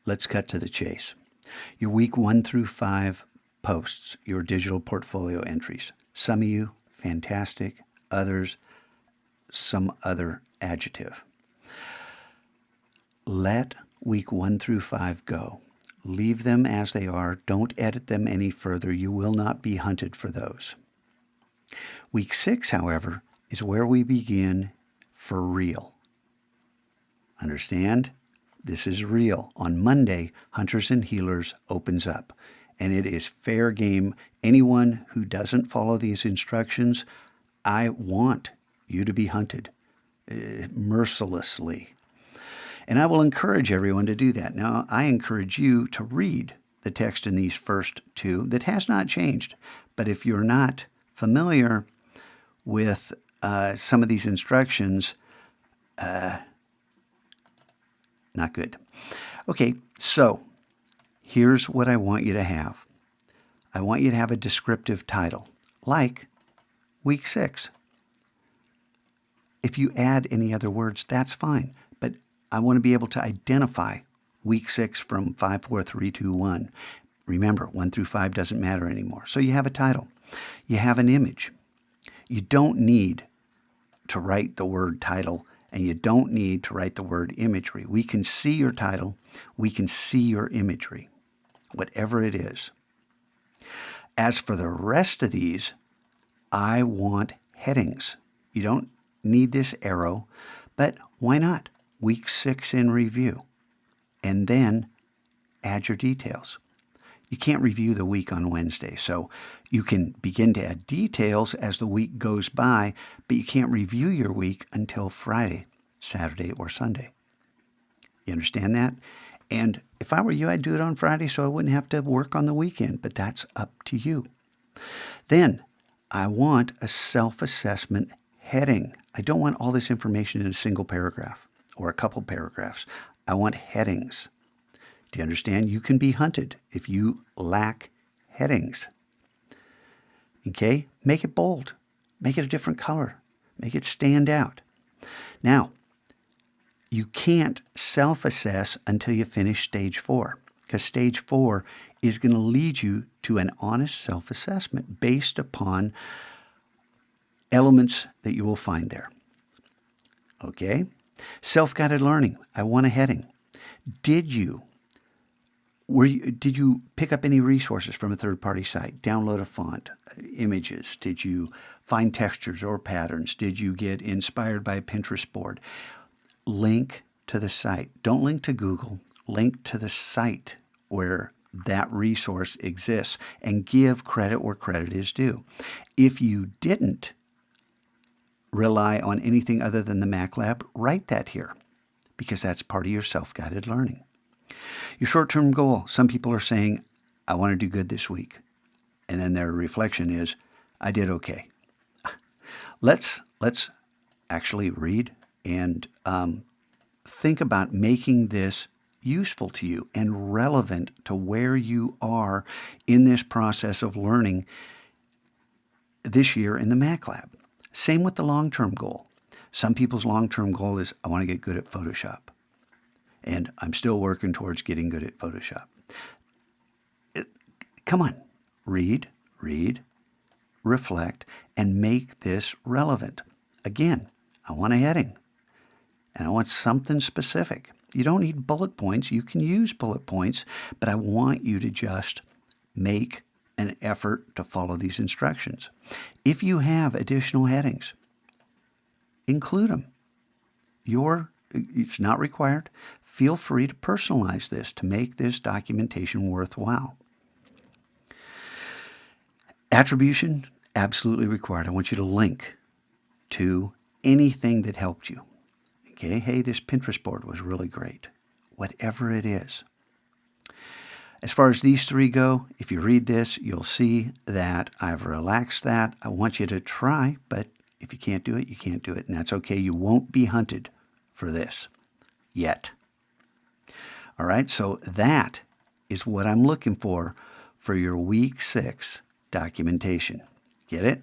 let's cut to the chase. Your week 1 through 5 posts, your digital portfolio entries. Some of you, fantastic. Others, some other adjective. Let week 1 through 5 go. Leave them as they are. Don't edit them any further. You will not be hunted for those. Week 6, however, is where we begin for real. Understand? This is real. On Monday, Hunters and Healers opens up, and it is fair game. Anyone who doesn't follow these instructions, I want you to be hunted mercilessly. And I will encourage everyone to do that. Now, I encourage you to read the text in these first two. That has not changed. But if you're not familiar with some of these instructions, not good. Okay, so here's what I want you to have. I want you to have a descriptive title, like Week 6. If you add any other words, that's fine. But I want to be able to identify Week 6 from 5, 4, 3, 2, 1. Remember, 1 through 5 doesn't matter anymore. So you have a title. You have an image. You don't need to write the word title, and you don't need to write the word imagery. We can see your title. We can see your imagery, whatever it is. As for the rest of these, I want headings. You don't need this arrow, but why not? Week 6 in review, and then add your details. You can't review the week on Wednesday, so you can begin to add details as the week goes by, but you can't review your week until Friday, Saturday, or Sunday. You understand that? And if I were you, I'd do it on Friday so I wouldn't have to work on the weekend, but that's up to you. Then I want a self-assessment heading. I don't want all this information in a single paragraph or a couple paragraphs. I want headings. Do you understand? You can be hunted if you lack headings. Okay? Make it bold. Make it a different color. Make it stand out. Now, you can't self-assess until you finish stage 4, because stage 4 is going to lead you to an honest self-assessment based upon elements that you will find there. Okay? Self-guided learning. I want a heading. Did you pick up any resources from a third-party site? Download a font, images? Did you find textures or patterns? Did you get inspired by a Pinterest board? Link to the site. Don't link to Google. Link to the site where that resource exists and give credit where credit is due. If you didn't rely on anything other than the Mac Lab, write that here, because that's part of your self-guided learning. Your short-term goal. Some people are saying, I want to do good this week. And then their reflection is, I did okay. Let's actually read and think about making this useful to you and relevant to where you are in this process of learning this year in the Mac Lab. Same with the long-term goal. Some people's long-term goal is, I want to get good at Photoshop. And I'm still working towards getting good at Photoshop. Come on, read, reflect, and make this relevant. Again, I want a heading, and I want something specific. You don't need bullet points. You can use bullet points, but I want you to just make an effort to follow these instructions. If you have additional headings, include them. It's not required. Feel free to personalize this to make this documentation worthwhile. Attribution, absolutely required. I want you to link to anything that helped you. Okay, hey, this Pinterest board was really great. Whatever it is. As far as these three go, if you read this, you'll see that I've relaxed that. I want you to try, but if you can't do it, you can't do it. And that's okay. You won't be hunted for this yet. All right, so that is what I'm looking for your Week 6 documentation. Get it?